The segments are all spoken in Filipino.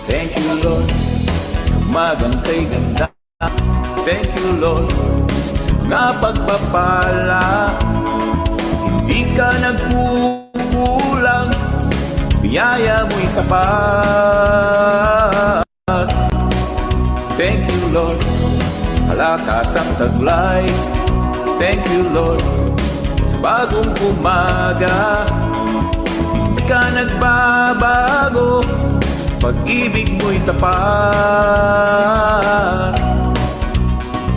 Thank you, Lord, sa umagang kay ganda. Thank you, Lord, sa mga pagpapala. Hindi ka nagkukulang, biyaya mo'y sapat. Thank you, Lord, sa kalakasang taglay. Thank you, Lord, sa bagong umaga. Hindi ka nagbabago, pag-ibig mo'y tapat.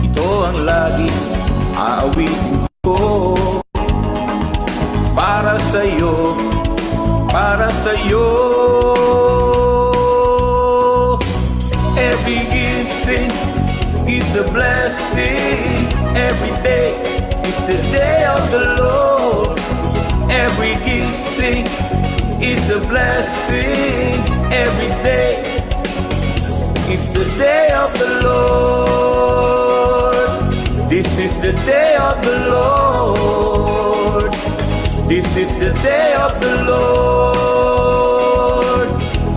Ito ang lagi aawitin ko, para sa'yo, para sa'yo. Every gising is a blessing. Every day is the day of the Lord. Every gising is a blessing. Every day is the day of the Lord. This is the day of the Lord. This is the day of the Lord.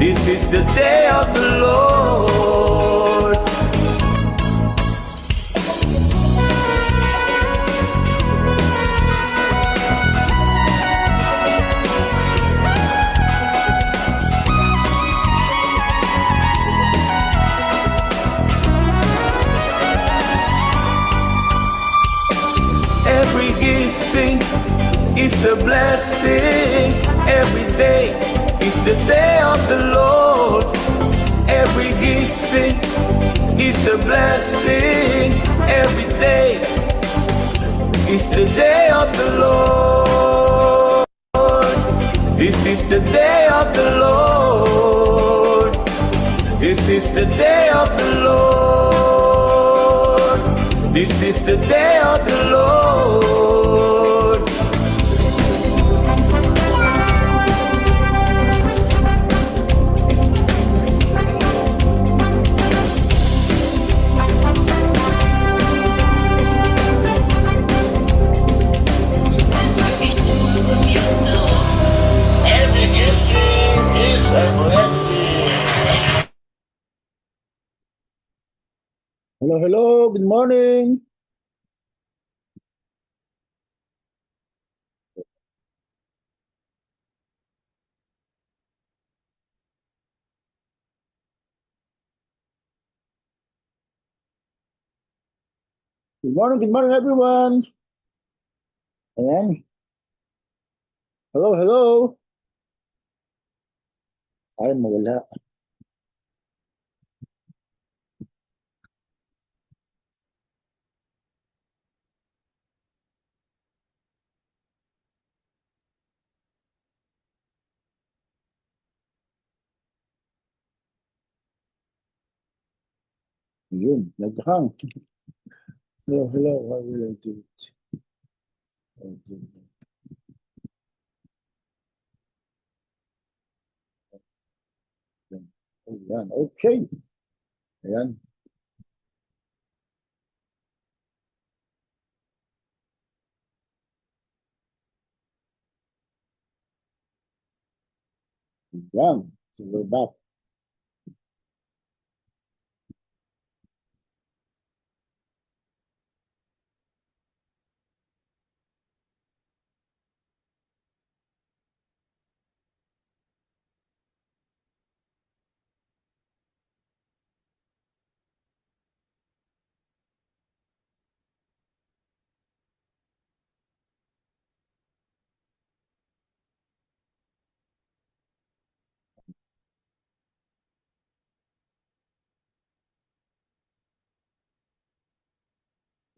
This is the day of the Lord. Every gising is a blessing. Every day is the day of the Lord. Every gising is a blessing. Every day is the day of the Lord. This is the day of the Lord. This is the day of the Lord. This is the day of the Lord. Every blessing is a blessing. Hello, hello. Good morning. Good morning everyone. Ayan. Hello, hello. Ay, mawala. Yun, naghang. Hello, hello. How will I do it? Okay. Ayan, okay. Ayan. Ayan. So we're back.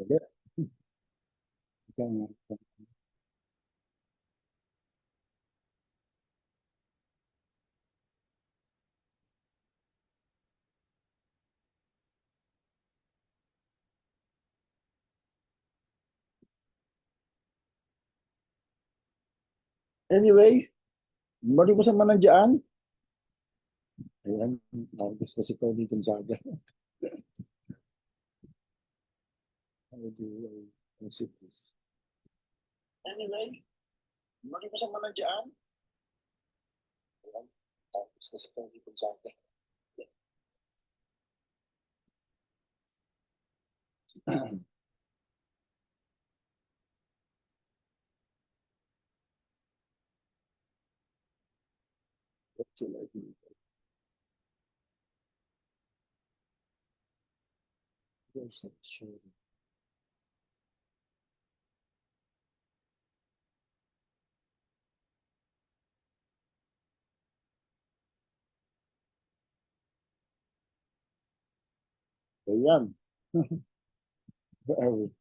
Okay. Anyway, mali mo sa manandiyan. Ayan, nakagis kasi ito dito sa aga. How do I sit this? Anyway, mali mo sa manandiyan. Ayan, nakagis kasi ito dito sa aga. Ayan. Where are we?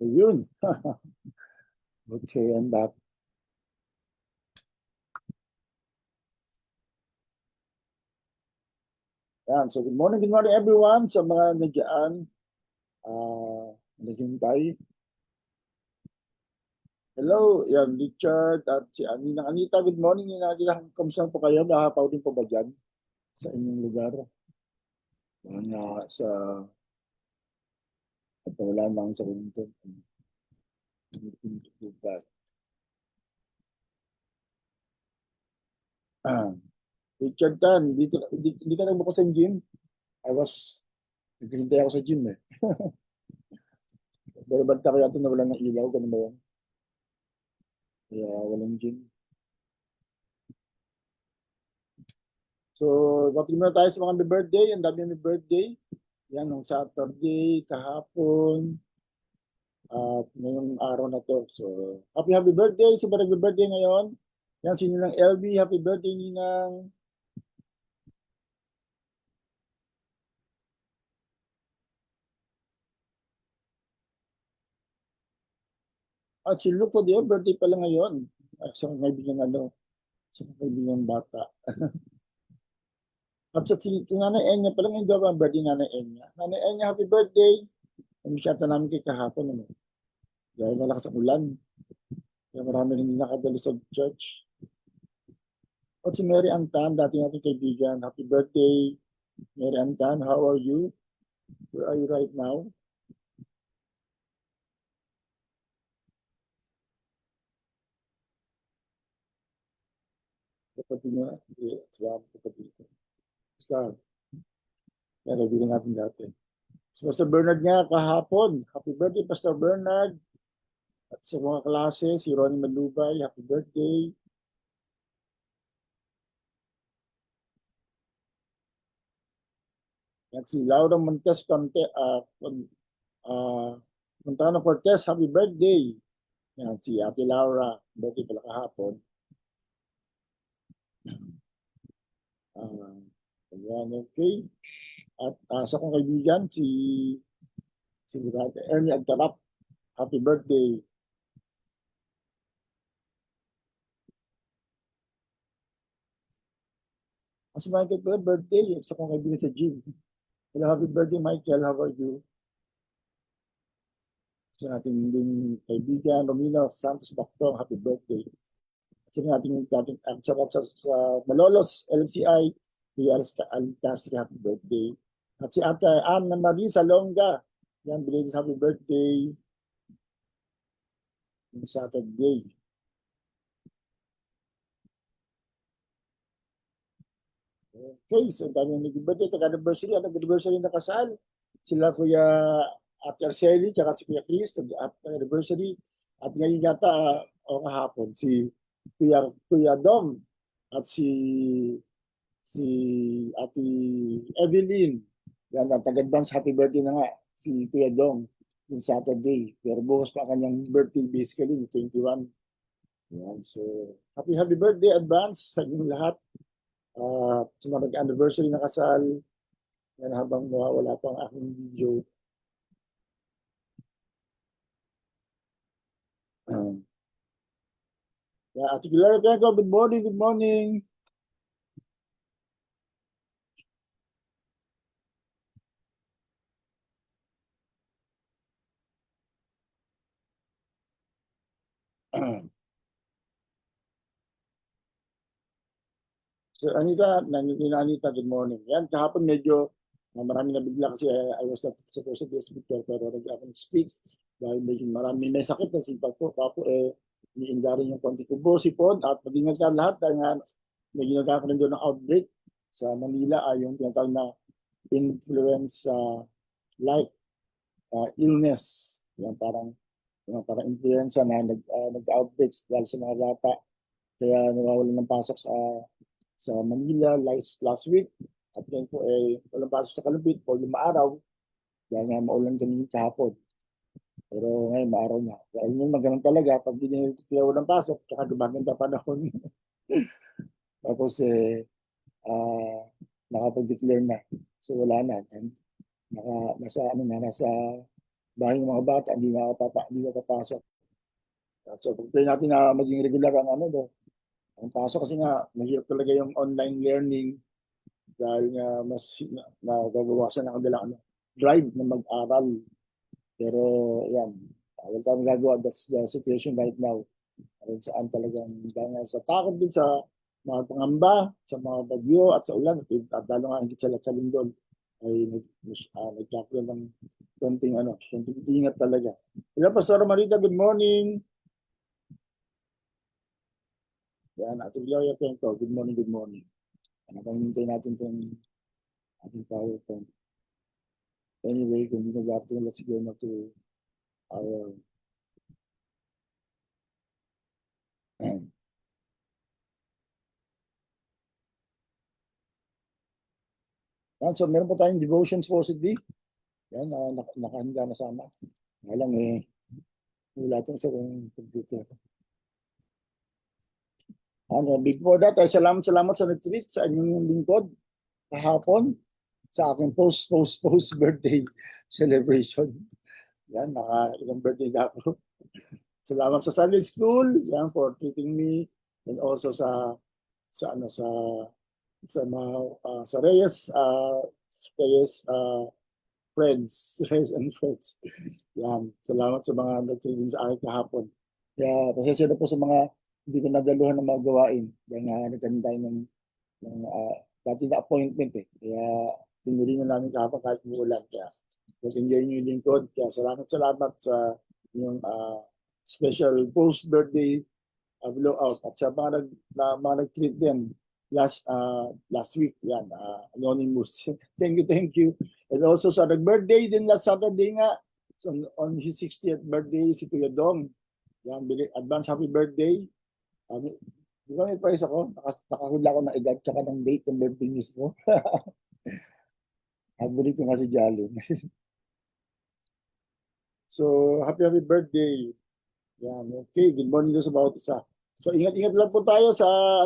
Ayun. Okay, I'm back. Yan. So, good morning everyone sa mga nandiyan. Naghintay. Hello, yan, Richard at si Anina. Anita, good morning. Kamusta po kayo? Nakapaw din po ba dyan sa inyong lugar? Yan nga sa wala lang sa winter. Richard Tan, hindi ka nagbukas sa gym? Naghihintay ako sa gym eh. Pero ba't kaya ito na wala ng ilaw? Ganun ba yan? Kaya walang gym. So, pati muna tayo sa mga may birthday. Ang dami may birthday. Yan, nung Saturday, kahapon, at ngayong araw na to. So, happy birthday. Sino ba nagbe-birthday ngayon? Yan, sino lang LB. Happy birthday, Ninang. At si Luco din, birthday pala ngayon. Sa kaibigan sa kaibigan bata. At sa Nanay Enya pala ngayon daw ang birthday Nanay Enya. Nanay Enya, happy birthday. Namisyata namin kay kahapon. Ano? Dahil malakas ang ulan. Kaya marami rin hindi nakadalo sa church. At si Mary Antan, dati natin kaibigan. Happy birthday, Mary Antan. How are you? Where are you right now? Kapatid niya, swam kapatid ko. Basta, yan, kaibigan natin dati. So, Pastor Bernard nga kahapon. Happy birthday, Pastor Bernard. At sa mga klase, si Ronnie Malubay, happy birthday. At si Laura Montes Montano Cortez, happy birthday. Yan, si Ate Laura, birthday pala kahapon. Ayan, okay. At sa kong kaibigan, si Ernie Agtarap, happy birthday. Si Michael pala, birthday, sa kong kaibigan sa gym. Hello, happy birthday, Michael. How are you? Sa ating din kaibigan, Romino Santos Bactong, happy birthday. Sa ating sa Malolos, LMCI, Alcastri, happy birthday. At si Ate Anna Marie Salonga, yan, belated happy birthday. Yung Saturday. Okay, so dami yung naging birthday, anniversary, anniversary na kasal. Sila Kuya Ate Arceli, tsaka si Kuya Chris, anniversary. At ngayon yata, o kahapon, si Kuya Dom at si Ate Evelyn. Yan, at advance happy birthday na nga si Kuya Dom yung Saturday. Pero bukas pa kanyang birthday basically, 21. Yan, so happy birthday advance sa inyong lahat. Sa mga nag-anniversary na kasal, yan habang nawawala pa ang aking video. Ate Gloria Bianco, good morning, good morning. So Anita, Anita, good morning. Yan, kahapon medyo marami nabigla kasi I was not supposed to be a speaker pero nag-ako speak dahil medyo marami may sakit na si Papo. Papo iniinda rin yung konti kubo, sipon at mag-ingat ka lahat dahil nga medyo nagkakaroon doon ng outbreak sa Manila ay yung tinatawag na influenza like illness. Yan parang influenza na nag-outbreaks dahil sa mga bata. Kaya nawawalan ng pasok sa Manila last week. At ngayon po walang pasok sa Kalumpit po 5 araw. Dahil nga maulan kanina kahapon. Pero ngayon maaraw na. Dahil ngayon maganon talaga pag binigyan ng pasok, tsaka gumaganda panahon. Tapos nakapag-declare na. So wala na. Nasa bahay ng mga bata, hindi nakapapasok. So pag-play natin na maging regular ang pasok kasi nga mahirap talaga yung online learning dahil nga mas nagabawasan ang kanilang drive na mag-aral. Pero yan, wala tayong gagawa. That's the situation right now. Kung saan talagang dahil sa takot din sa mga pangamba, sa mga bagyo at sa ulan at lalo nga higit sa lindol ay nagkakaroon ng konting ingat talaga. Hello, Pastor Marita, good morning. Yan, Ate Gloria Penco, good morning, good morning. Ano bang hinintay natin itong ating PowerPoint? Anyway, kung hindi nag-aarto, let's go na to our yan, so meron pa tayong devotions possibly. Yan, nakahanda na sana. Nga lang wala itong sa computer. Before that, salamat sa retreat sa inyong lingkod kahapon sa aking post birthday celebration. Yan, ilang birthday na ako. Salamat sa Sunday School, yan, for treating me, and also sa Reyes Reyes and friends. Yan, salamat sa mga nag-treating sa akin kahapon. Kaya pasensya na po sa mga hindi ko nadaluhan ng mga gawain dahil nga nagkaroon tayo ng dati na appointment Kaya tinuloy na namin kahapon kahit umuulan. Kaya enjoy nyo yung lingkod. Kaya salamat sa yung special post-birthday blowout. At sa mga nag-treat din last week. Yan, anonymous. Thank you. And also sa nag-birthday din last Saturday nga. So, on his 60th birthday, si Kuya Dong. Yan, advance happy birthday. Di ba may price ako? Nakahula ko ng edad tsaka ng date ng birthday mismo. Habulit ko nga si Jalen. So, happy birthday. Yan, okay. Good morning sa bawat isa. So, ingat-ingat lang po tayo sa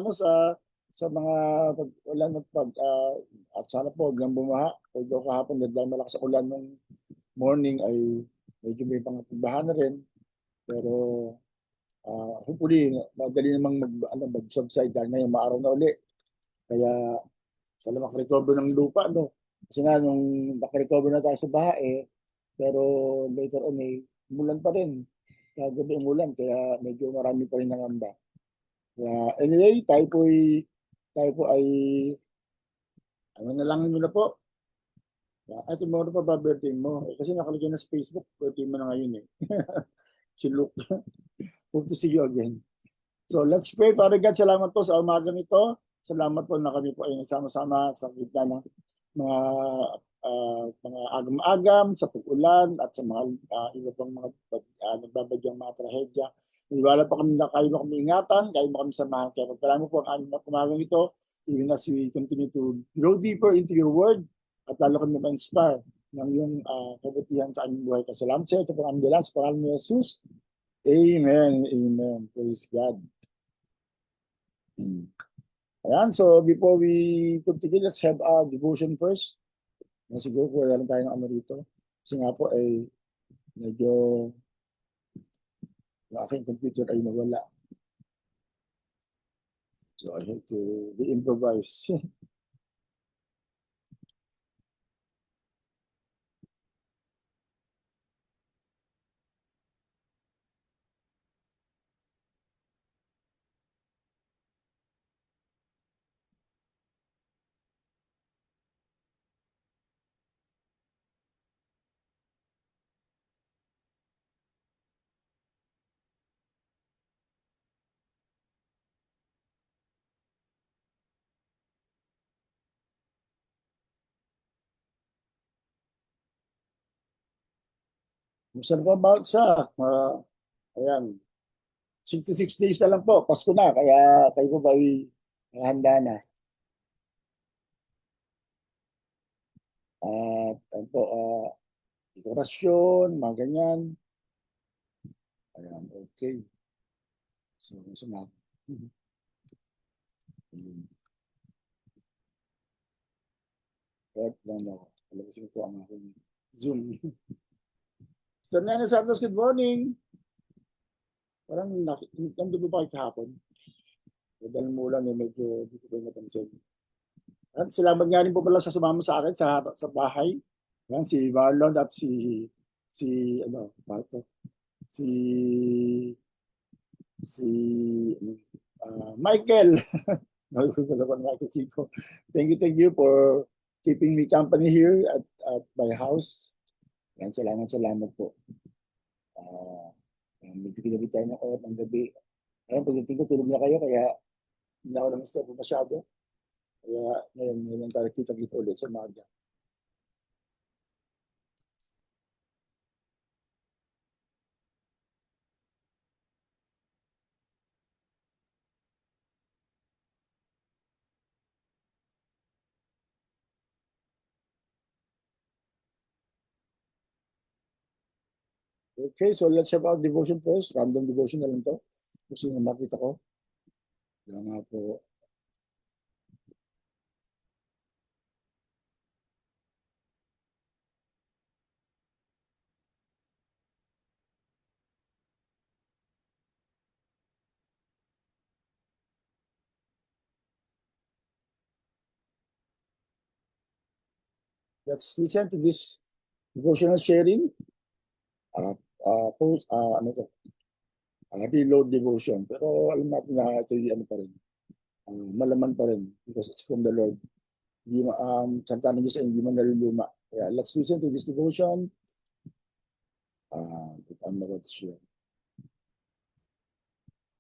mga ulan at sana po hanggang bumaha. Although kahapon dahil malakas ang ulan nung morning ay medyo may pangbaha na rin. Pero hopefully, madali namang mag-subside dahil ngayon maaraw na uli. Kaya, sana makarecover ng lupa, Kasi nga, nung nakarecover na tayo sa baha, pero later on, umulan pa rin. Kagabi umulan, kaya medyo marami pa rin nangamba. Kaya, anyway, tayo po ay nalangin mo na po. At tomorrow pa ba birthday mo? Kasi nakalagay na sa Facebook, birthday mo na ngayon Si Luke. Hope to see you again. So let's pray. Father God, salamat po sa umagang ito. Salamat po na kami po ay nagsama-sama sa gitna ng mga mga agam-agam sa pag-ulan at sa mga iba pang mga nagbabagyang mga trahedya. Naniwala pa kami na kayo mo kami ingatan, kayo mo kami samahan. Kaya pagpalamo po ang aming umagang ito, even as we continue to grow deeper into your word at lalo kami ma-inspire ng iyong kabutihan sa aming buhay. Salamat sa ito po ang dala sa pangalan ni Jesus. Amen. Amen. Praise God. Ayan, so before we continue, let's have our devotion first. Na siguro po wala tayong ano rito. Kasi nga po ay medyo yung aking computer ay nawala. So I have to re-improvise. Saan po about sa? Ayan. 66 days na lang po. Pasko na. Kaya kayo po ba ay handa na? At ano po, dekorasyon, mga ganyan. Ayan, okay. So, na. Right, no. Alabasin ko ang aking Zoom. Sir Nene Santos, good morning. Parang nandun ba kayo kahapon? Dahil mo lang medyo hindi ko ba napansin. At salamat nga rin po pala sa sumama sa akin sa bahay. Yan, si Marlon at si Marco. Si Michael. Michael Chico. Thank you for keeping me company here at my house. Yan, salamat po. Medyo kinabi tayo ng oras ng gabi. Ayun, pagdating ko, tulog na kayo, kaya hindi ako naman masyado. Kaya ngayon tayo kita-kita ulit sa umaga. Okay, so let's have our devotion first. Random devotion na lang to. Gusto nyo makita ko. Kaya nga po. Let's listen to this devotional sharing. Reload devotion. Pero alam natin na ito yung pa rin. Malaman pa rin because it's from the Lord. Salita ng Diyos ay hindi man naluluma. Kaya let's listen to this devotion. If I'm not to share.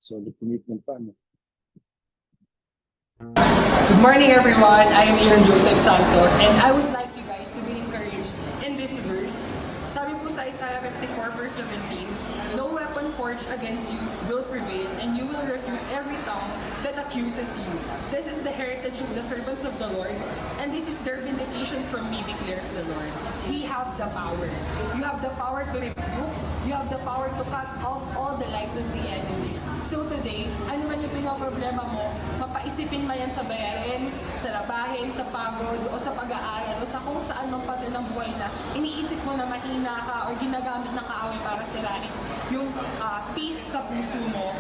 So, commitment pa. No? Good morning, everyone. I am Aaron Joseph Santos, and I would like you guys to be encouraged in this verse. Sabi po sa Isaiah 54 verse 17, "No weapon forged against you will prevail, and you will refute every tongue that accuses you. This is the heritage of the servants of the Lord, and this is their vindication from me, declares the Lord." We have the power. You have the power to rebuke. You have the power to cut off all the lies of the enemies. So today, ano man yung pinaproblema mo, mapaisipin man yan sa bayarin, sa labahin, sa pagod, o sa pag-aaral, o sa kung saan mang parte ng buhay na iniisip mo na mahina ka o ginagamit ng kaaway para sirain yung peace sa puso mo.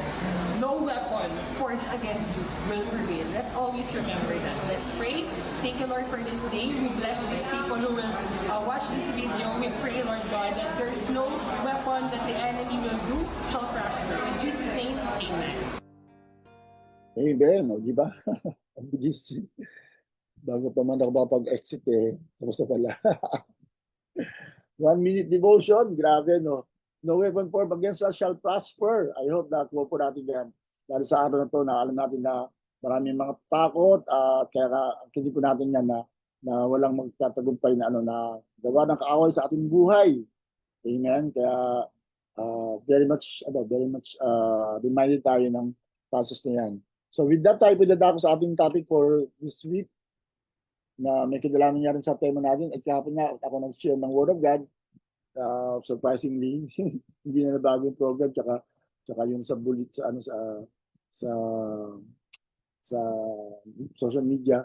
No weapon forged against you will prevail. Let's always remember that. Let's pray. Thank you, Lord, for this day. We bless these people who will watch this video. We pray, Lord God, that there's no weapon that the enemy will do shall prosper. In Jesus' name, amen. Amen. O, di ba? Ang bilis. Bago pa man ako makapag-exit tapos na pala. 1 minute devotion. Grabe, no? No weapon formed against us shall prosper. I hope na po natin yan. Dahil sa araw na to, alam natin na maraming mga takot, kaya hindi po natin yan na walang magtatagumpay na na gawa ng kaaway sa ating buhay. Amen. Kaya very much reminded tayo ng process na yan. So with that, tayo pwede sa ating topic for this week na may kinalaman niya rin sa tema natin. At kahapon nga ako nag-share ng Word of God. Surprisingly, hindi na nabago yung program tsaka yung sa bullet sa social media.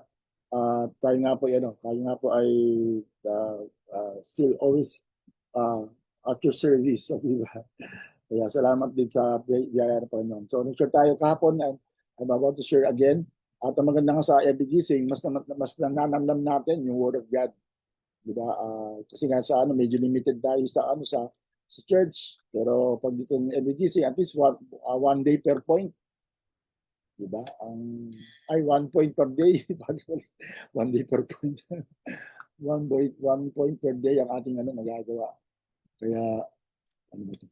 Tayo nga po ay still always at your service. Diba? Kaya salamat din sa biyaya ng Panginoon. So nag-share tayo kahapon and I'm about to share again. At ang maganda nga sa every gising, mas nananamnam natin yung Word of God. Diba? Kasi nga sa medyo limited tayo sa church. Pero pag dito ng every gising, at least one day per point. Diba? 1 point per day. 1 day per point. 1 point per day ang ating nagagawa. Kaya, ano ba ito?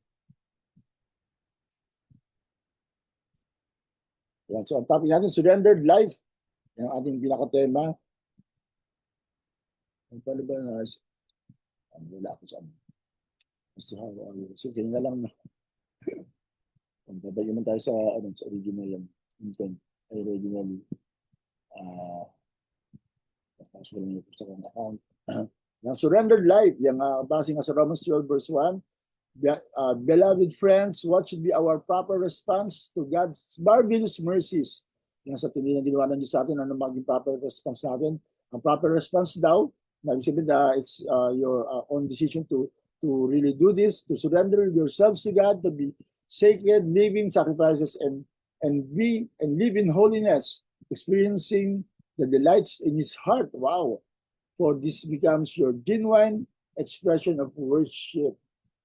So, ang topic natin, surrendered life. Yung ating pinaka-tema. Ang pala ba na? Wala ako sa so, kaya na lang na. Babay naman tayo sa original yung intent. Originally. Tapos wala niyo po sa kong account. Yung surrendered life. Yung base nga sa Romans 12 verse 1. Beloved friends, what should be our proper response to God's marvelous mercies? Yung sa tingin na ginawa ng Diyos sa atin, ano maging proper response natin? Ang proper response daw, it's your own decision to really do this, to surrender yourselves to God, to be sacred, living sacrifices, and live in holiness, experiencing the delights in His heart. Wow! For this becomes your genuine expression of worship.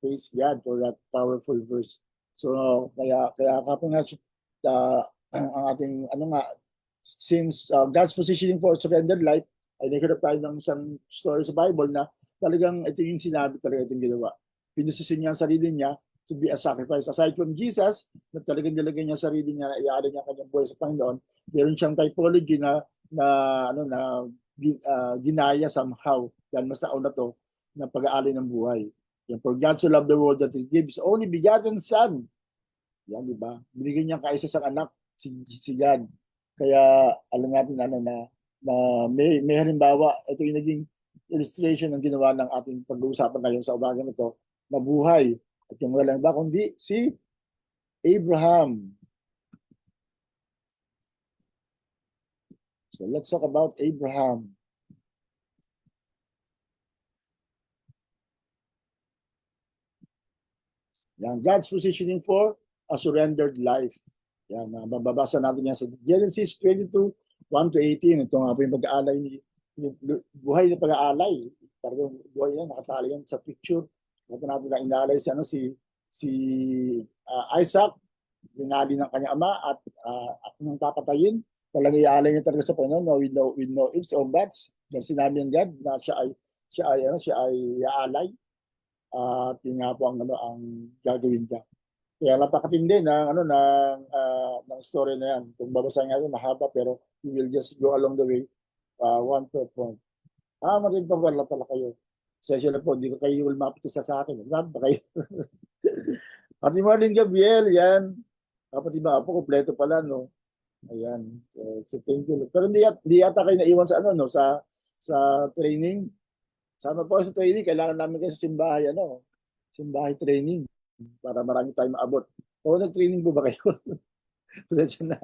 Praise God for that powerful verse. So kaya kapag nga ang ating since God's positioning for surrendered life, ay naghanap tayo ng isang story sa Bible na talagang ito yung sinabi, talaga itong ginawa. Pinususin niya ang sarili niya to be a sacrifice. Aside from Jesus, na talagang nilagay niya ang sarili niya, iaalay niya ang kanyang buhay sa Panginoon, meron siyang typology na ginaya somehow. Dahil mas nauna to ng pag-aalay ng buhay. Yan, for God so loved the world that He gives only begotten Son. Yan, di ba? Binigyan niya kaisa sa anak, si God. Kaya alam natin na may halimbawa, ito yung naging illustration ng ginawa ng ating pag-uusapan ngayon sa umagang ito, na buhay. At yung walang ba kundi si Abraham. So let's talk about Abraham. Yan, God's positioning for a surrendered life. Yan, mababasa natin yan sa Genesis 22, 1-18. Ito nga po yung pag-aalay buhay na pag-aalay. Talagang buhay yan, nakatali yan sa picture. Ito natin na inaalay si Isaac, dinali ng kanyang ama at nang papatayin. Talagang iaalay niya talaga sa Panginoon with no ifs or buts. Dahil sinabi ng God na siya ay iaalay. At yun nga po ang gagawin niya. Kaya napakatindi ng story na yan. Kung babasahin natin, mahaba pero we will just go along the way one per point. Matin pa wala pala kayo. Session na po, hindi ko kayo lumapit sa akin. Grabe ba kayo? Happy morning, Gabriel. Yan. Kapati ba po, kompleto pala, no? Ayan. So thank you. Pero hindi yata kayo naiwan sa sa training. Sama po sa training, kailangan namin kayo sa simbahay, simbahay training para marami tayong maabot. O nag-training po ba kayo? Pasensya na.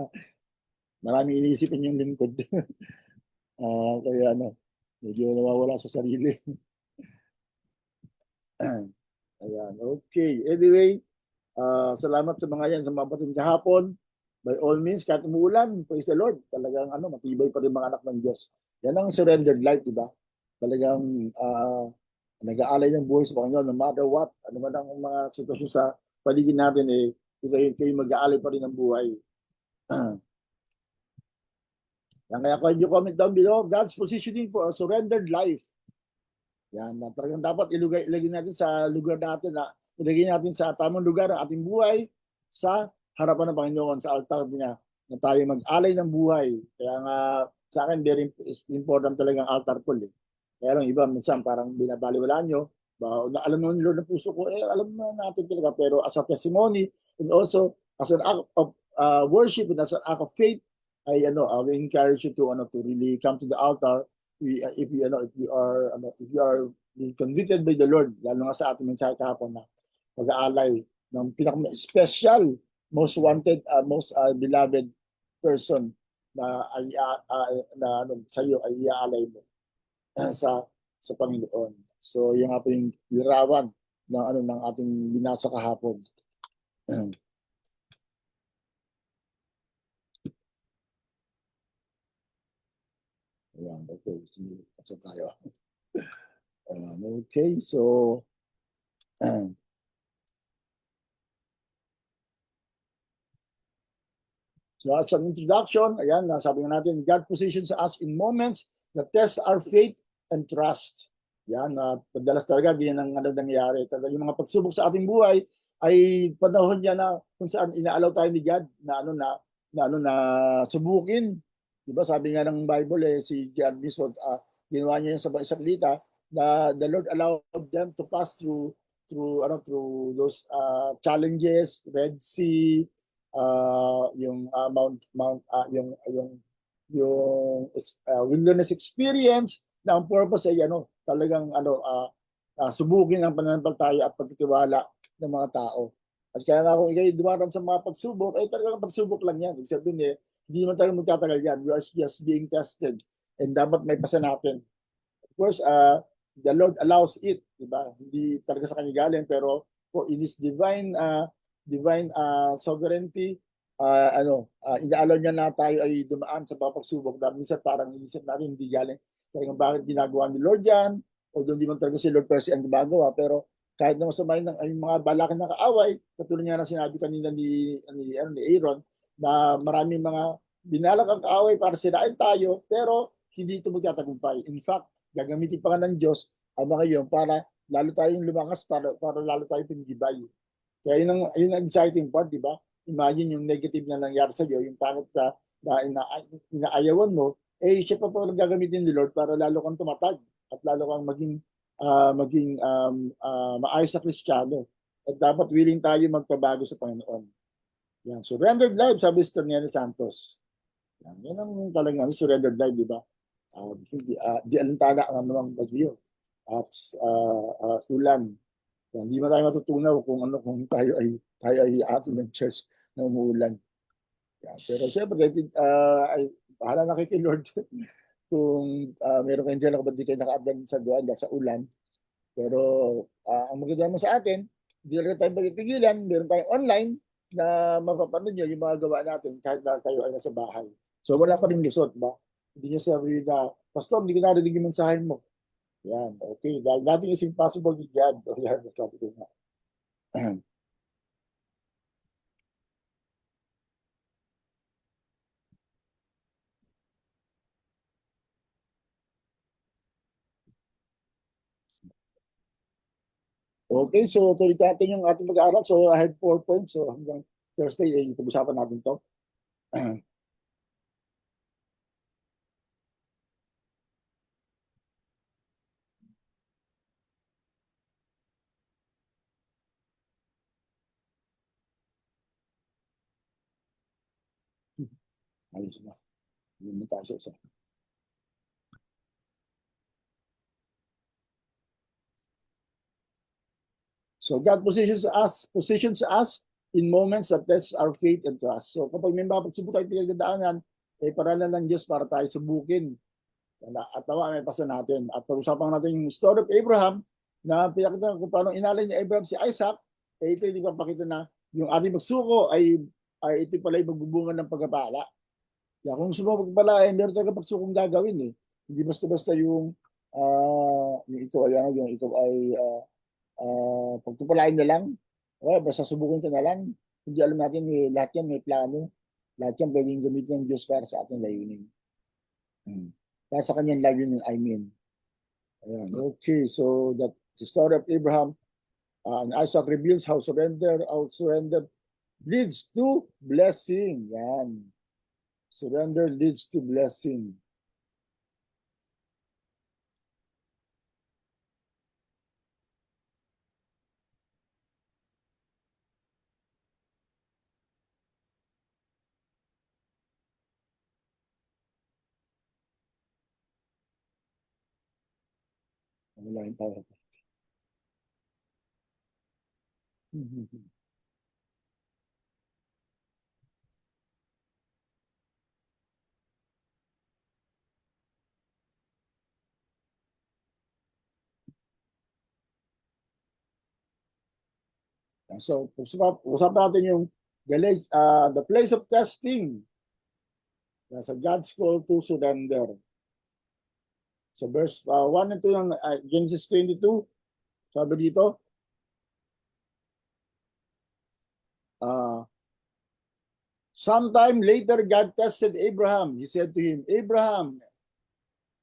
Marami iniisipin yung lingkod. Kaya medyo nawawala sa sarili. Ayan, okay. Anyway, salamat sa mga yan, sa mga batin kahapon. By all means, kahit umuulan, praise the Lord. Talagang matibay pa rin mga anak ng Diyos. Yan ang surrendered life, di ba? Talagang nag-aalay ng buhay sa Panginoon no matter what. Ano man ang mga sitwasyon sa paligid natin, kayo mag-aalay pa rin ng buhay. Yan, kaya kung you comment down below, God's positioning for a surrendered life. Yan, talagang dapat ilagay natin sa lugar natin, ilagay natin sa tamang lugar ang ating buhay sa harapan ng Panginoon, sa altar niya. na tayo mag-alay ng buhay. Kaya nga sa akin very important talaga ang altar call eh. Kaya lang iba minsan parang binabaliwalaan nyo, na alam naman ni Lord ng puso ko, alam naman natin talaga, pero as a testimony and also as an act of worship and as an act of faith, I we encourage you to really come to the altar. If we are being convicted by the Lord, lalo nga sa ating mensahe kahapon na pag-aalay ng pinaka-special, most wanted, most beloved person na sa iyo ay iaalay mo sa Panginoon. So yung nga po yung larawan ng ating binasa kahapon. Ayan, okay. Kasi tayo. Okay, so so as an introduction, ayan, sabi nga natin, God positions us in moments that test our faith and trust. Yan, padalas talaga ganyan ang nangyayari. Talaga yung mga pagsubok sa ating buhay ay panahon niya na kung saan inaalaw tayo ni God na subukin. Diba sabi nga ng Bible si God mismo ginawa niya yung sa salita na the Lord allowed them to pass through those challenges, Red Sea, yung wilderness experience na ang purpose ay talagang subukin ang pananampalataya at pagtitiwala ng mga tao. At kaya nga kung ikay dumaraan sa mga pagsubok, ay talagang pagsubok lang yan. Ibig sabihin hindi naman talagang magtatagal yan. We are just being tested. And dapat may pasa natin. Of course, the Lord allows it, diba? Hindi talaga sa kanya galing, pero for in His divine sovereignty, inaalaw niya na tayo ay dumaan sa mga pagsubok. Dahil minsan parang inisip natin hindi galing talagang bakit ginagawa ni Lord yan, o hindi man talaga si Lord Percy ang gumagawa, pero kahit na masamayin ng mga balakan na kaaway, katulad nga na sinabi kanina ni Aaron, na maraming mga binalak ang kaaway para sirain tayo, pero hindi ito magtatagumpay. In fact, gagamitin pa nga ng Diyos ang mga yun para lalo tayong lumangas, para lalo tayong pinigibay. Kaya yun ang exciting part, di ba? Imagine yung negative na nangyari sa iyo, yung pangit na inaayawan mo, siya pa gagamitin ni Lord para lalo kang tumatag at lalo kang maging maayos sa Kristiyano. At dapat willing tayo magpabago sa Panginoon. Yan. Surrendered life, sabi si Tony Santos. Yan ang talagang surrendered life, di ba? Di alintana ang anumang bagyo at ulan. Yan. Hindi man tayo matutunaw kung tayo ay atin ng church na umuulan. Yan. Pero siyempre, ay bahala na kay Lord kung meron kayong dyan ako ba di kayo nakaadlan sa doon sa ulan. Pero ang maganda mo sa atin, hindi na tayo magpipigilan, meron tayong online na mapapanood nyo yung mga gawa natin kahit na kayo ay nasa bahay. So wala pa rin lusot ba? Hindi niya sabi na, Pastor, hindi ko narinig yung mensahe mo. Yan, okay. Dahil nothing is impossible with God. O yan, sabi ko nga. Okay, so tuloy natin yung ating mag-aaral. So I have 4 points. So hanggang Thursday, pag-usapan natin to. Ayos na. Hindi mo tayo sa So God positions us in moments that test our faith and trust. So kapag may mga pagsubok tayo pinagdadaanan, paralan ng Diyos para tayo subukin. At nawa may pasa natin. At pag-usapan natin yung story of Abraham, na pinakita kung paano inalay ni Abraham si Isaac, ito yung ipapakita na yung ating pagsuko ay ito pala yung magbubunga ng pagpapala. Kaya kung sumubok pala, meron talaga pagsukong gagawin. Hindi basta-basta yung ito ay pagtupalain na lang, basta subukin ka na lang. Hindi alam natin, lahat yan may plano. Lahat yan pwedeng gamitin ng Diyos para sa ating layunin. Para sa kanyang layunin, I mean. Ayan. Okay, so that the story of Abraham and Isaac reveals how surrender leads to blessing. Yan. Surrender leads to blessing. Wala yung power. So, usapan natin yung the place of testing. Nasa God's call to surrender. So verse 1 and 2 ng Genesis 22, sabi dito, sometime later God tested Abraham. He said to him, Abraham,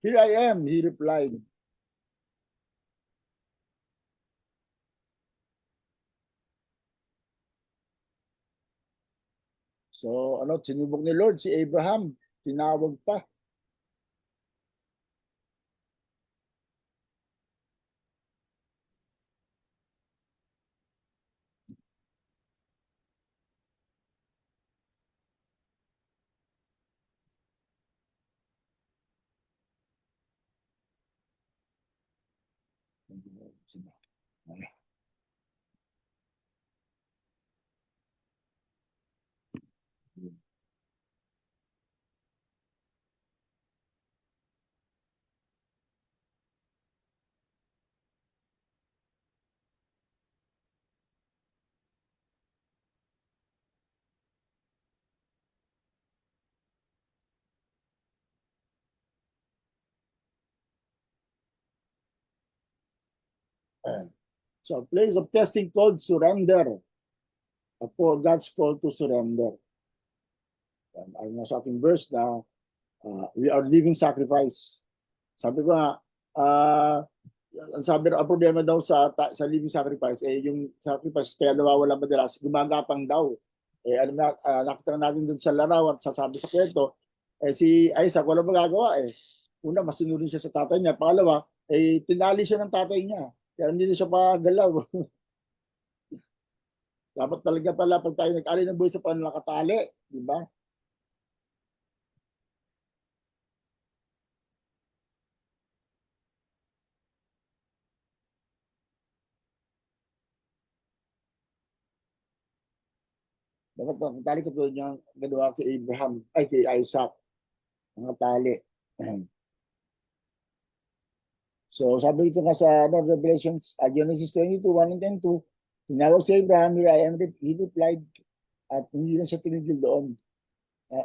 here I am, he replied. So, sinubok ni Lord si Abraham, tinawag pa. So, place of testing called surrender. For God's call to surrender. Ayun sa ating verse na we are living sacrifice. Sabi ko nga, ang problema daw sa living sacrifice, yung sacrifice kaya nawawala madalas, gumagapang daw. Nakita natin dun sa larawan, sasabi sa kwento, si Isaac, wala magagawa eh. Una, masunurin siya sa tatay niya. Pangalawa, tinali siya ng tatay niya. Kaya hindi na siya pagalaw. Dapat talaga pala pag tayo nag-alay ng buhay sa panlakatali, di ba? Dapat tali ko tulad niya ginawa kay Abraham, kay Isaac, mga tali. So sabi ito nga sa Revelation, Genesis 22, 1 and 2, tinawag si Abraham, here I am, he replied, at hindi na siya tinigil doon.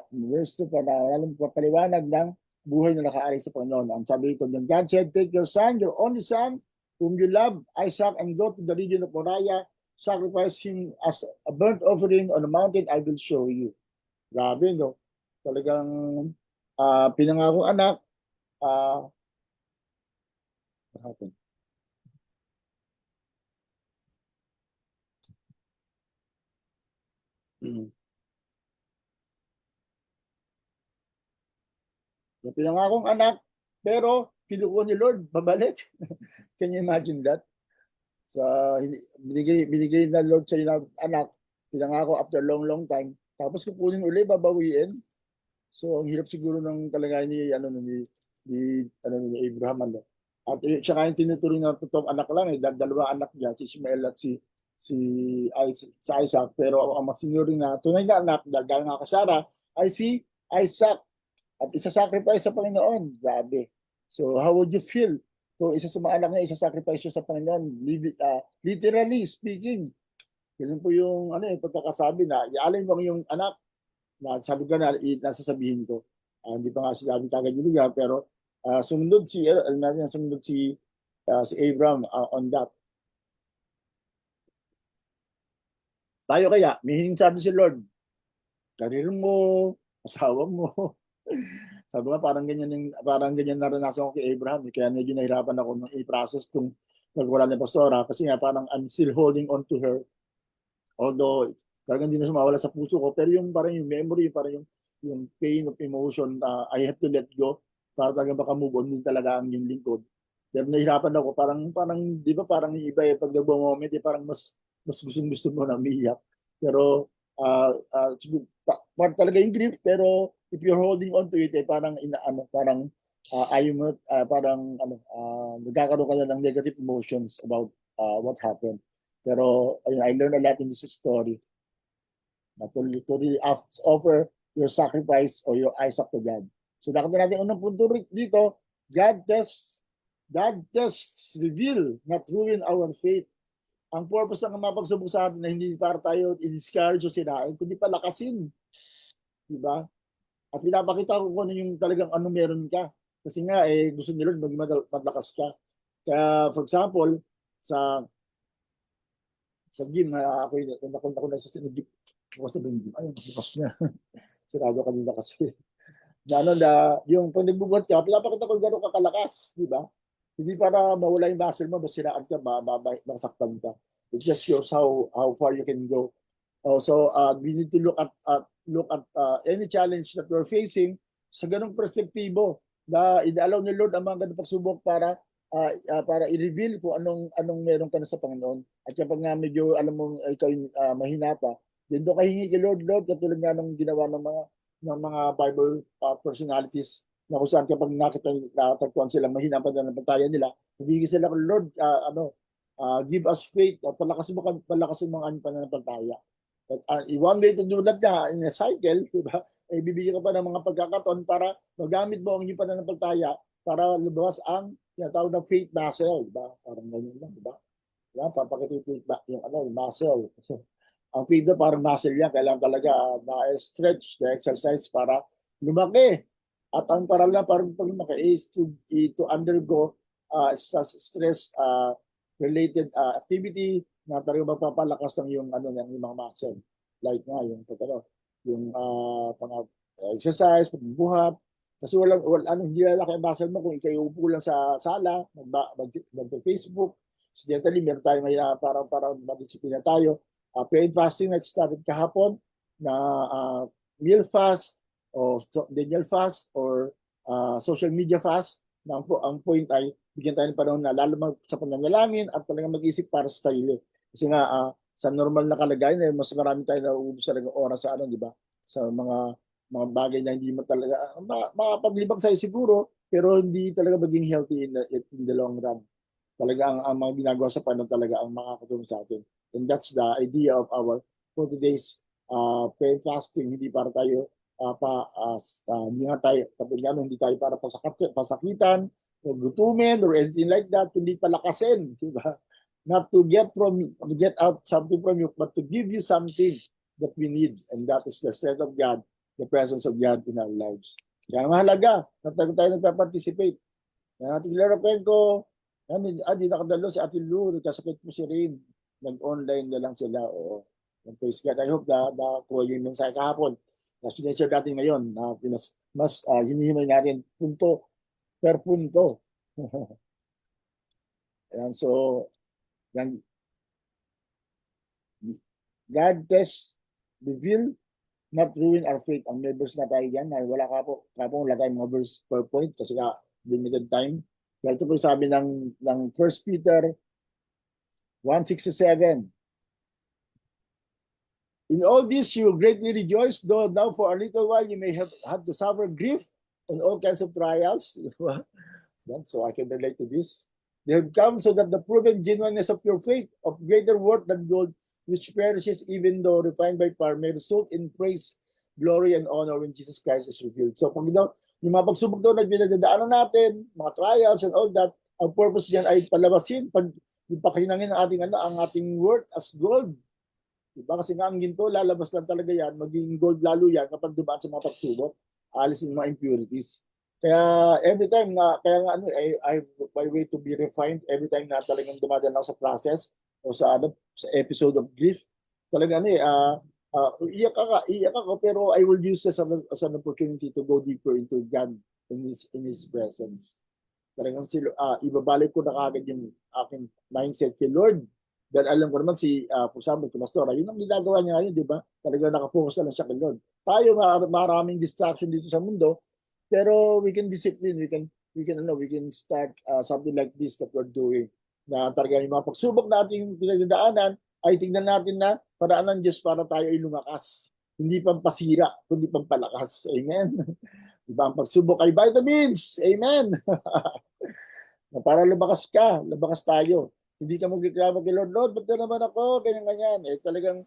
Verse 2 pa na walang papaliwanag ng buhay na nakaari sa Panginoon. Ang sabi ito, then God said, take your son, your only son, whom you love, Isaac, and go to the region of Moriah, sacrifice him as a burnt offering on a mountain I will show you. Grabe, no? Talagang pinangakong anak, what happened? Yung pinangakong anak, pero kinukuha ni Lord, babalik. Can you imagine that? So, binigay na Lord sa iyo anak, pinangako after a long, long time. Tapos kukunin uli, babawiin. So, ang hirap siguro ng kalagayan ni Abraham. At siya yung tinuturing na totoong anak lang. Dalawa anak niya, si Ishmael at si Isaac. Pero ang masinuring na tunay na anak, dahil nga kasara, ay si Isaac. At isa-sacrifice sa Panginoon. Grabe. So, how would you feel kung isa sa mga anak niya, isa-sacrifice sa Panginoon? Literally speaking. Ganun po yung pagkakasabi na, ialay mo yung anak, na sabi ko na, nasasabihin ko. Hindi pa nga sinabi kagad yung lugar, pero sumunod si Abraham on that. Tayo kaya, may hiling sa atin si Lord. Karir mo, asawa mo. Sabi nga, parang ganyan naranasan ko kay Abraham. Kaya medyo nahirapan ako nung i-process itong magwala ni Pastora. Kasi nga parang I'm still holding on to her. Although, talagang hindi na sumawala sa puso ko. Pero yung parang yung memory, parang yung pain of emotion na I have to let go para talaga maka-move on din talaga ang yung lingkod. Pero nahihirapan ako, parang di ba parang yung iba pag nagbo-moment parang mas gusto mo na umiyak. Pero part talaga yung grief, pero if you're holding on to it parang parang ayaw mo parang nagkakaroon ka na ng negative emotions about what happened. Pero ayun, I learned a lot in this story. To really offer your sacrifice or your Isaac to God. So nakita natin unang punto dito, God tests reveal, not ruin our faith. Ang purpose ng mapagsubok sa atin na hindi para tayo i-discourage o sirain, kundi palakasin. Diba? At pinapakita ko kung ano yung talagang ano meron ka. Kasi nga, gusto nila maging malakas ka. Kaya, for example, sa gym, nakunta ko na sa gym. Bukas na ba yung gym? Ayun, bukas na. Sirado kanina kasi. Yung pag nagbubuhat ka, pinapakita ko gano'n ka kalakas. Diba? Hindi para mawala yung muscle mo, masiraan ka, masaktan ka. It just shows how far you can go. Also, we need to look at any challenge that we're facing sa ganung perspektibo na inaalaw ni Lord ang mga ganung pagsubok para i-reveal kung anong meron ka na sa Panginoon. At kapag nga medyo alam mo ikaw mahina pa, din doon ka hingi kay Lord, katulad nga ng ginawa ng mga Bible personalities na kung saan kapag natagpuan sila mahina pa na ng pantayan nila, hubigi sila kay Lord, give us faith, palakasin mo mga pananampalataya. One way to do that in a cycle, diba? Bibigyan ka pa ng mga pagkakataon para magamit mo ang iyong pananampalataya para lumabas ang tinatawag na faith muscle, diba? Parang ganyan lang, diba? Diba? Papakita yung faith, yung muscle. Ang faith na parang muscle yan, kailangan talaga na-stretch, na-exercise para lumaki. At ang parang pag lumaki is to undergo stress related activity na talagang magpapalakas ng yung mga muscle. Like nga yung exercise, pagbubuhat. Kasi hindi lalaki ang muscle mo kung ikay upo lang sa sala, mag-Facebook. Incidentally, meron tayo ngayon parang madisiplina tayo. Prayer and fasting like started kahapon na meal fast o Daniel fast or social media fast. Na ang point ay bigyan tayo ng panahon na lalo sa pananalangin at talagang mag-isip para sa sarili. Kasi nga sa normal na kalagayan mas marami tayo nauubos talaga oras sa di ba? Sa mga bagay na hindi mo talaga makapaglibang sa'yo siguro pero hindi talaga maging healthy in the long run. Talaga ang mga ginagawa sa panahon talaga ang makakatulong sa atin. And that's the idea of our for today's prayer fasting. Hindi para tayo hindi tayo para pasakitan o gutumin or anything like that, kundi palakasin, di ba? Not to get out something from you, but to give you something that we need, and that is the strength of God, the presence of God in our lives. Kaya mahalaga na tayo nagpa-participate. Kaya natin larapan ko, di nakadalo si Ate Lou, nagkasakit po si Rain, nag-online na lang sila. Oo. Praise God. I hope na kuha yung mensahe kahapon. Na sineshare natin ngayon, mas hinihimay natin punto per punto. Ayan, so, God test, reveal, not ruin our faith. Ang members na tayo yan, wala wala tayong mga verse per point kasi limited time. Pero ito po sabi ng 1 Peter 1:6-7. In all this you greatly rejoice, though now for a little while you may have had to suffer grief and all kinds of trials. So I can relate to this. They have come so that the proven genuineness of your faith, of greater worth than gold, which perishes even though refined by fire, may result in praise, glory, and honor when Jesus Christ is revealed. So pag yung mga pagsubok daw na pinagdadaanan natin, mga trials and all that, ang purpose niyan ay palabasin, pakinangin ang ating worth as gold. Diba? Kasi nga ang ginto, lalabas lang talaga yan, maging gold lalo yan kapag dumaan sa mga pagsubok, alisin mga impurities. Kaya every time I my way to be refined, every time na talagang dumadaan ako sa process o sa episode of grief, talaga iyak ako, pero I will use this as an opportunity to go deeper into God in His presence. Talagang ibabalik ko na kagad yung aking mindset kay Lord. Dahil alam ko naman for example, Pastor, yun ang ginagawa niya ngayon, di ba? Talagang nakapokus na lang siya kay Lord. tayo maraming distraction dito sa mundo, pero we can discipline, we can start something like this that we're doing. Na talaga yung mga pagsubok natin pinagdadaanan ay tingnan natin na paraan ng Diyos para tayo ay lumakas. Hindi pampasira, kundi pampalakas. Amen. Diba? Ang pagsubok ay vitamins. Amen. Na para lumakas tayo. Hindi ka magreklamo kay Lord, Lord, ba't na naman ako? Ganyan-ganyan. Talagang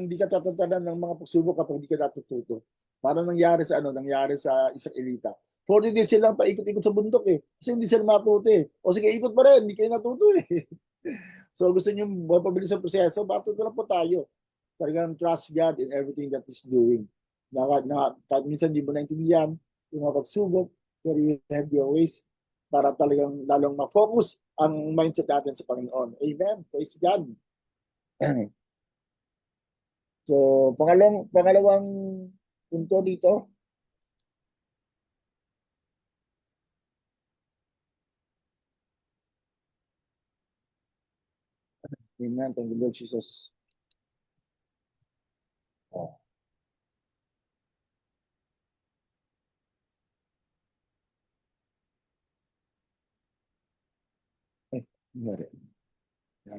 hindi ka tatantanan ng mga pagsubok kapag hindi ka natututo. Para nangyari sa Israelita. 40 days silang paikot-ikot sa bundok eh. Kasi hindi sila matuto eh. O sige, ikot pa rin, hindi kayo natuto eh. So gusto niyo mapabilis ang proseso, matuto lang po tayo. Talagang trust God in everything that is doing. Kahit minsan hindi mo naintindihan yung mga pagsubok, pero you have your ways para talagang lalong ma-focus ang mindset natin sa Panginoon. Amen. Praise God. So, pangalawang punto dito. Amen. Thank you, Lord Jesus. Oh.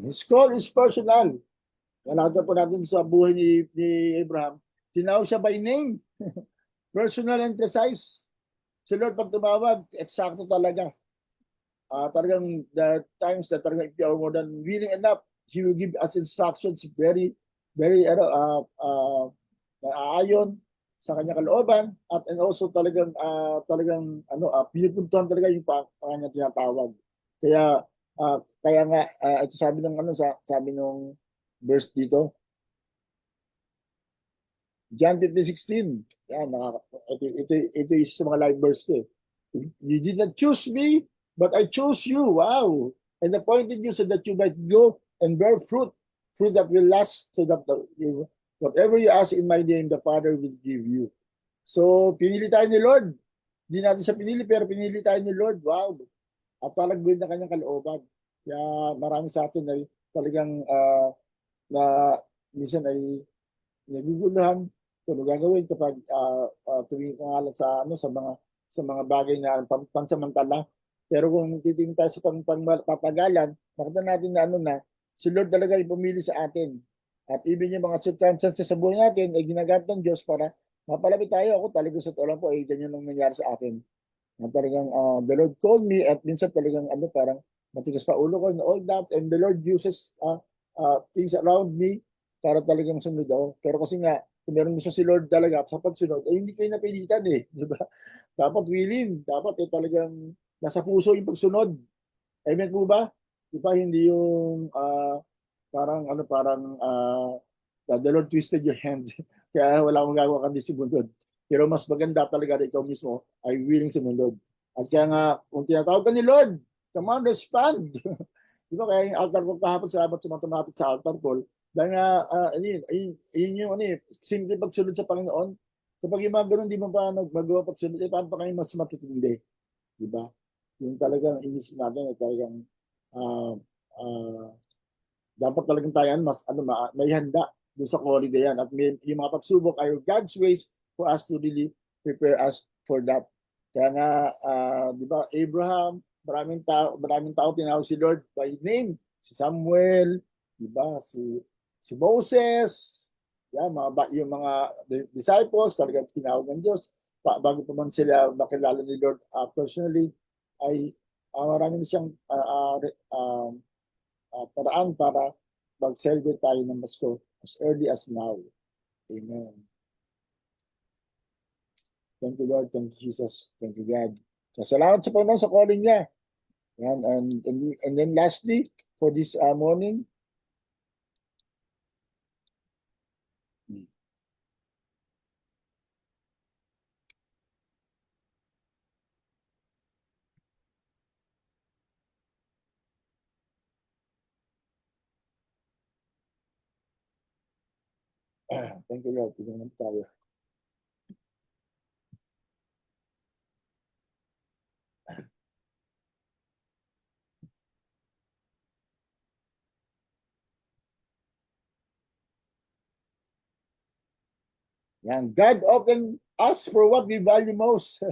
His call is personal. Nakita po natin sa buhay ni Abraham. Tinawag siya by name. Personal and precise. Si Lord pag tumawag, eksakto talaga. Talagang the times that talagang if you are more than willing enough, He will give us instructions very, very, naayon sa kanya kalooban and also talagang pinupuntuhan talaga yung kanya tinatawag. Kaya nga ito sabi nung verse dito, John 15:16. Yan, ito isa sa mga live verse ko. You did not choose me, but I chose you. Wow. And appointed you so that you might go and bear fruit that will last, so that whatever you ask in my name, the Father will give you. So, pinili tayo ni Lord. Hindi natin siya pinili, pero pinili tayo ni Lord. Wow. At palagbuhin na kanyang kalooban. Kaya marami sa atin ay talagang na minsan ay naguguluhan kung ano gagawin kapag tumingin ka nga lang sa mga bagay na pansamantala. Pero kung titingin tayo sa patagalan, makita natin na si Lord talaga yung pumili sa atin. At even yung mga circumstances sa buhay natin ay ginagamit ng Diyos para mapalapit tayo. Ako talagang sa totoo lang po ay ganyan ang nangyari sa akin. Na talagang the Lord called me at minsan talagang parang matigas pa ulo ko and all that, and the Lord uses things around me para talagang sunod ako. Pero kasi nga, kung meron gusto si Lord talaga sa pagsunod, ay hindi kayo napilitan eh. Diba? Dapat willing. Dapat talagang nasa puso yung pagsunod. Amen po ba? Diba hindi yung the Lord twisted your hand. Kaya wala akong gagawa kundi sumunod. Pero mas maganda talaga na ikaw mismo ay willing sumunod. At kaya nga, kung tinatawag ka ni Lord, come on, respond. Diba kaya yung altar call kahapon, salamat sa mga tumapit sa altar call. Dahil nga, yun yung simple pagsunod sa Panginoon. Kapag yung mga ganun, di mo pa magawa pagsunod, paano pa kayo mas matitindi? Diba? Yung talagang inisip natin, talagang dapat talagang tayo may handa doon sa calling na yan. At yung mga pagsubok ay God's ways for us to really prepare us for that. Kaya nga, di ba, Abraham, maraming tao tinawag si Lord by name. Si Samuel, di ba, si Moses, yung mga disciples, talagang tinawag ng Diyos. Bago pa man sila makilala ni Lord personally, ay marami na siyang paraan para mag-celebrate tayo ng Pasko as early as now. Amen. Thank you, Lord. Thank you, Jesus. Thank you, God. So, salamat sa Panginoon sa calling niya. Yan. And then lastly, for this morning, thank you, Lord. Tingnan tayo. Yan. God often asks for what we value most.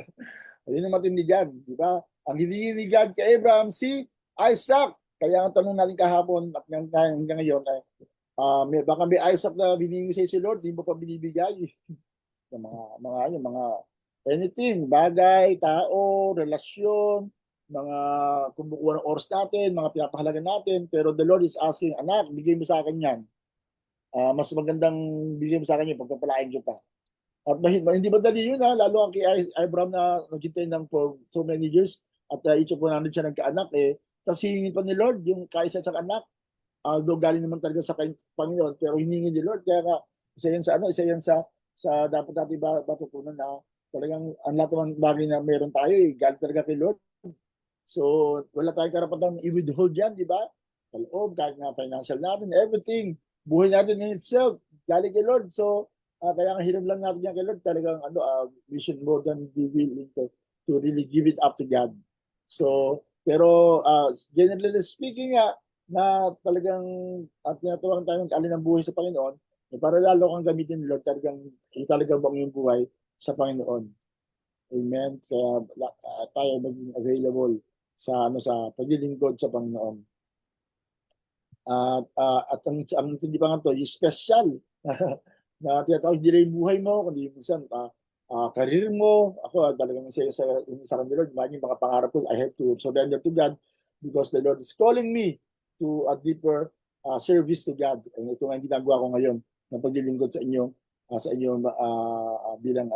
Ayun ang matindi dyan, di ba? Ang hiningi ni God kay Abraham, si Isaac. Kaya ang tanong natin kahapon at hanggang ngayon ay, baka may Isaac na hiningi sa'yo si Lord, di mo pa binibigay. Yung mga anything, bagay, tao, relasyon, mga kumukuha ng oras natin, mga pinapahalaga natin, pero the Lord is asking, anak, bigay mo sa akin yan. Mas magandang bigay mo sa akin yan, pagpapalain kita. At hindi madali yun, lalo ang kay Abraham na naghintay ng for so many years at each of 100 siya nagkaanak tapos hihingi pa ni Lord yung kaisa sa anak, although galing naman talaga sa Panginoon, pero hiningi ni Lord, kaya nga isa yan sa dapat natin matutunan na talagang ang lahat ng bagay na meron tayo galing talaga kay Lord. So wala tayong karapatang i-withhold yan, di ba? Kaloob, kahit nga financial natin, everything, buhay natin in itself, galing kay Lord. So kaya nga hiram lang natin yan kay Lord, talagang we should more than be willing to really give it up to God. So, pero generally speaking na talagang tinatawag tayo mag-alin ng buhay sa Panginoon, para lalo kang gamitin ni Lord, talagang bang yung buhay sa Panginoon. Amen. Kaya tayo maging available sa paglilingkod sa Panginoon. At ang hindi pa nga to, yung special na tinatawag, hindi lang yung buhay mo, kundi minsan career mo. Ako talagang sa kanila, yung mga pangarap ko, I have to surrender to God because the Lord is calling me to a deeper service to God. And ito nga yung ginagawa ko ngayon na paglilingkod sa inyo bilang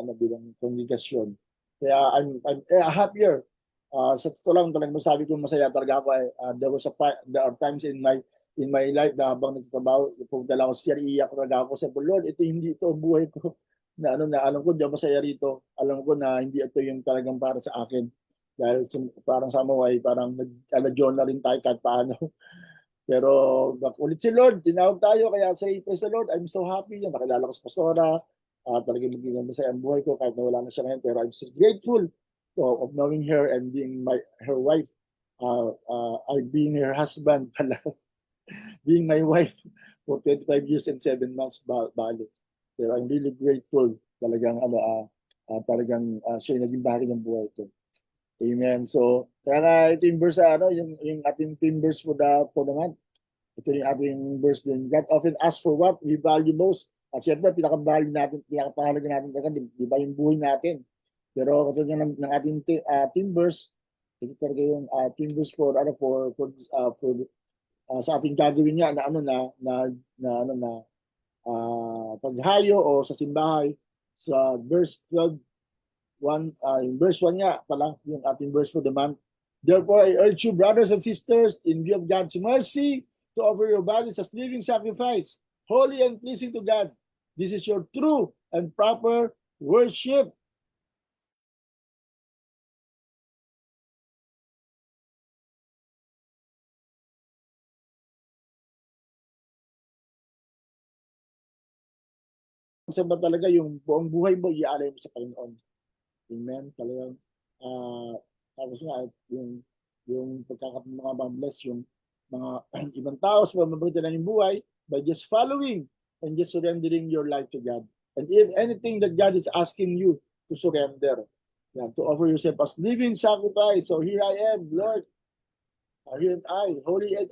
kongregasyon. Kaya I'm happier. Sa totoo lang talagang masabi ko masaya talaga ako. There are times in my life na habang nagtatrabaho, pumunta lang ako sa CR, iiyak talaga ako sa Lord, hindi ito ang buhay ko na alam ko hindi ako masaya rito. Alam ko na hindi ito yung talagang para sa akin. Dahil parang sa ay parang nag-alajon na rin tayo kahit paano. Pero ulit si Lord, tinawag tayo, kaya say, praise the Lord, I'm so happy. Nakilala ko sa pastora, talagang magiging masaya ang buhay ko kahit na wala na siya ngayon. Pero I'm so grateful of knowing her and being her wife. I being her husband pala. Being my wife for 25 years and 7 months bali. Pero I'm really grateful talagang talagang siya yung naging bahagi ng buhay ko. Amen. So, kaya nga ito yung verse yung ating team verse for the month. Ito yung ating verse din. God often asks for what we value most. At syempre, pinakapahalaga natin talaga, di ba yung buhay natin. Pero katulad ng ating team verse, ito talaga yung team verse for sa ating gagawin niya na paghayo o sa simbahay sa verse 12 yung verse 1 nga pala yung ating verse for the month. Therefore I urge you, brothers and sisters, in view of God's mercy, to offer your bodies as living sacrifice, holy and pleasing to God. This is your true and proper worship. Sa ba talaga yung buong buhay mo iaalay mo sa Panginoon. Amen. Talagang tapos nga yung mga bless yung mga ibang tao sa pamamagitan ng buhay by just following and just surrendering your life to God. And if anything that God is asking you to surrender, to offer yourself as living sacrifice. So here I am, Lord. Here am I, holy and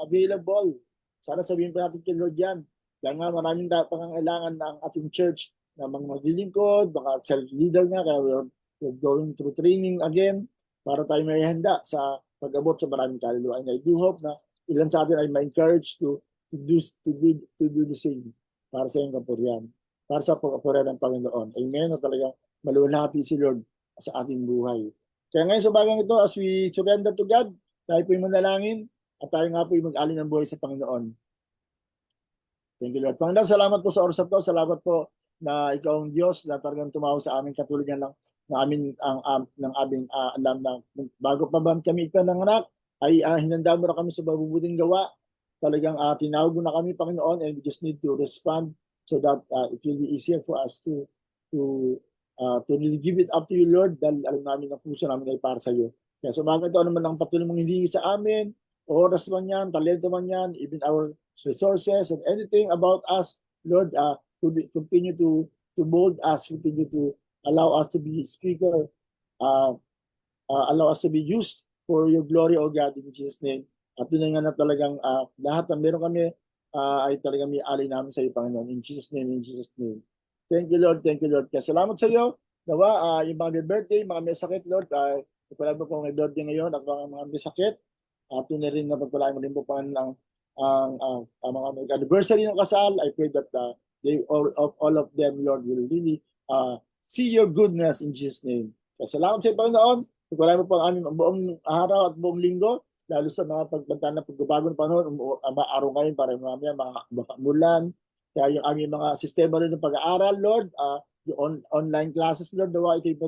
available. Sana sabihin pa natin kay Lord yan. Kaya nga maraming pangangailangan ng ating church na mga maglilingkod, mga self-leader nga, kaya we're going through training again para tayo may handa sa pag-abot sa maraming kaluluwa. And I do hope na ilan sa atin ay ma-encourage to do the same para sa iyong kapurihan, para sa pagkapurihan ng Panginoon. Amen? Na talagang maluwalhati si Lord sa ating buhay. Kaya ngayon sa bagang ito, as we surrender to God, tayo po yung manalangin at tayo nga po yung mag-alin ng buhay sa Panginoon. Thank you, Lord. Panginoon, salamat po sa oras na to. Salamat po na ikaw ang Diyos na talagang tumawag sa amin katulad lang ng aming alam na bago pa ba kami ipananganak ay hinanda mo na kami sa mabubuting gawa. Talagang tinawag mo na kami, Panginoon, and we just need to respond so that it will be easier for us to really give it up to you, Lord, dahil alam namin na puso namin ay para sa iyo. Kaya sa mga ito, ano man ang patuloy mong hihingi sa amin, oras man yan, talento man yan, even our resources and anything about us, Lord, to continue to to mold us, continue to allow us to be speaker, uh, allow us to be used for your glory, O God, in Jesus' name. At tunay nga na talagang lahat na meron kami ay talagang may alay namin sa iyo, Panginoon. In Jesus' name, in Jesus' name. Thank you, Lord. Thank you, Lord. Kaya salamat sa iyo. Nawa, yung mga may birthday, mga may sakit, Lord, pagpalaan mo po may birthday ngayon at mga may sakit. Tunay rin na pagpalaan mo rin po, Panginoon, ang mga anniversary ng kasal. I pray that they all of them, Lord, will really see your goodness in Jesus' name. Kaya salamat sa iyo, Panginoon. Pagpalaan mo po ang aming buong araw at buong linggo, lalo sa mga pagbanta ng pagbabago ng panahon, araw ngayon para mamaya mga mulan. Kaya yung aming mga sistema rin ng pag-aaral, Lord, yung online classes, Lord, dawa ito yung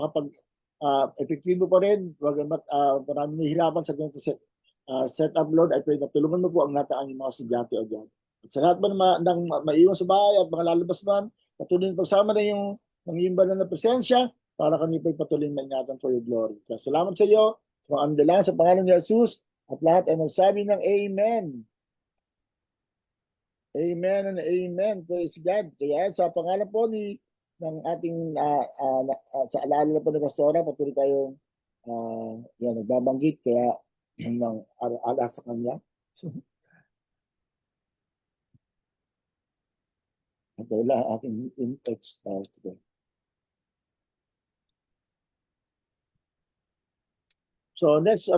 makapag-epektibo pa rin. Maraming nahihirapan sa ganito set up, Lord. I pray na tulungan mo po ang nataan yung mga estudyante o dyan. At sa lahat ba ng maiwan sa bahay at mga lalabas man, patuloy na pagsama na yung nangyimba na presensya para kami pa patuloy maingatan for your glory. Kaya salamat sa iyo. Ang dalang sa pangalan ni Jesus at lahat ay nagsabi ng Amen. Amen and Amen. Praise God. Kaya sa pangalan po ng ating sa alaala po ni Pastora, patuloy tayong nagbabanggit kaya ng ala sa kanya. At wala aking in-text today. So next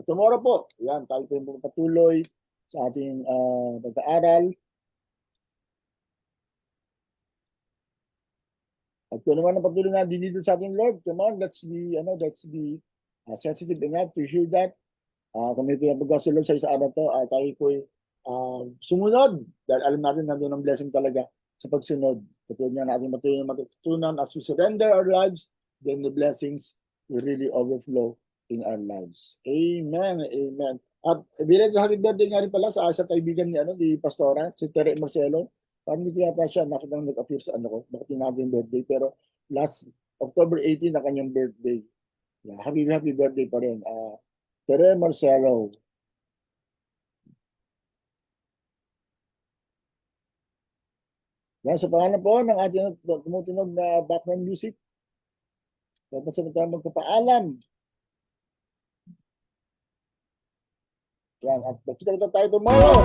tomorrow po, yan, tayo po yung patuloy sa ating pag-aaral. At kung naman ang patuloy na dinidil sa ating Lord, come on, let's be sensitive enough to hear that. Kung may pinapagawa si Lord sa isa araw to, tayo po sumunod dahil alam natin na doon ang blessing talaga sa pagsunod. Katulad nga natin matutunan as we surrender our lives, then the blessings will really overflow in our lives. Amen. Amen. At bilang happy birthday nga rin pala sa kaibigan ni Pastora, si Tere Marcelo. Parang hindi yata siya nakitang nag-appear sa ko. Bakit tinabi yung birthday? Pero last October 18 na kanyang birthday. Yeah, happy birthday pa rin. Tere Marcelo. Yan, sa pangalan po ng ating tumutunog na background music. Dapat sa tayo magkapaalam. Yan, at magkita tayo tomorrow.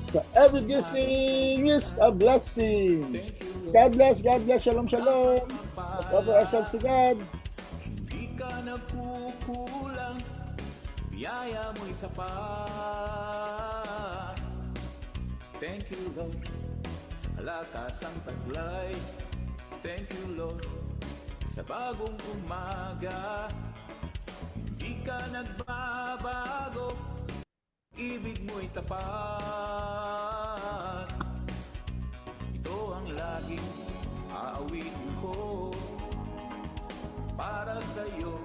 So every blessing is a blessing. God bless, shalom, shalom. Let's offer ourselves to God. Hindi ka nagkukulang, biyaya mo'y sapat. Thank you, Lord, sa kalakasang taglay. Thank you, Lord, sa bagong umaga. Hindi ka nagbabago, ibig mo'y tapat. Ito ang laging aawitin ko. Para sa'yo,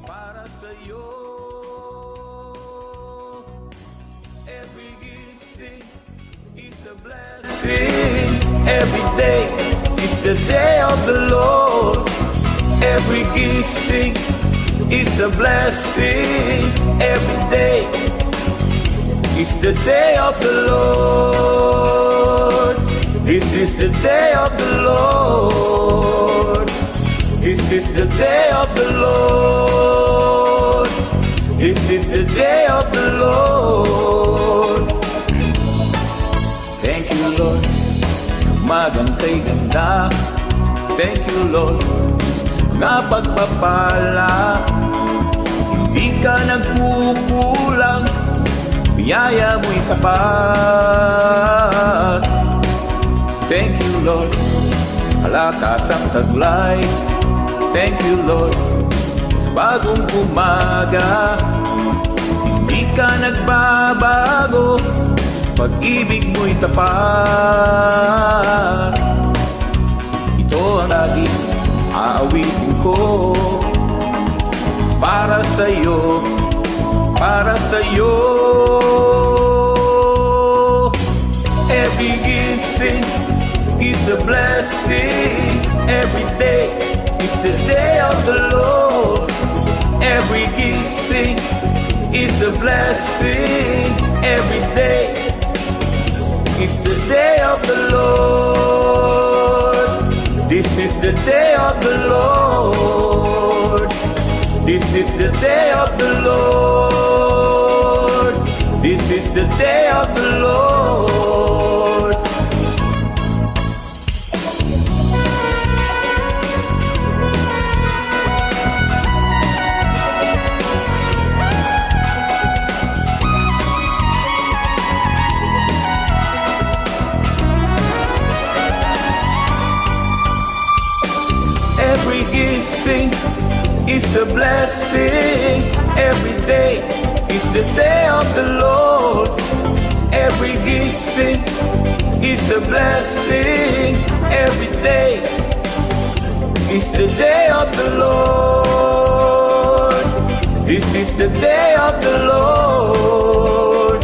para sa'yo. Every gising is a blessing. Every day is the day of the Lord. Every gising is a blessing. Every day is the day of the Lord. This is the day of the Lord. This is the day of the Lord. This is the day of the Lord. Thank you, Lord, sa umagang kay ganda. Thank you, Lord, sa mga pagpapala. Hindi ka nagkukulang, biyaya mo'y sapat. Thank you, Lord, sa kalakasang taglay. Thank you, Lord, sa bagong umaga. Hindi ka nagbabago, pag-ibig mo'y tapat. Ito ang laging aawitin ko. Para sa'yo, para sa'yo. Every gising is a blessing. Every day is the day of the Lord. Every gising is a blessing. Every day is the day of the Lord. This is the day of the Lord. This is the day of the Lord. This is the day of the Lord. Every gising is a blessing. Every day is the day of the Lord. Every gising is a blessing. Every day is the day of the Lord. This is the day of the Lord.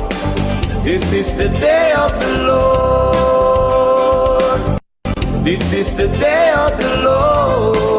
This is the day of the Lord. This is the day of the Lord.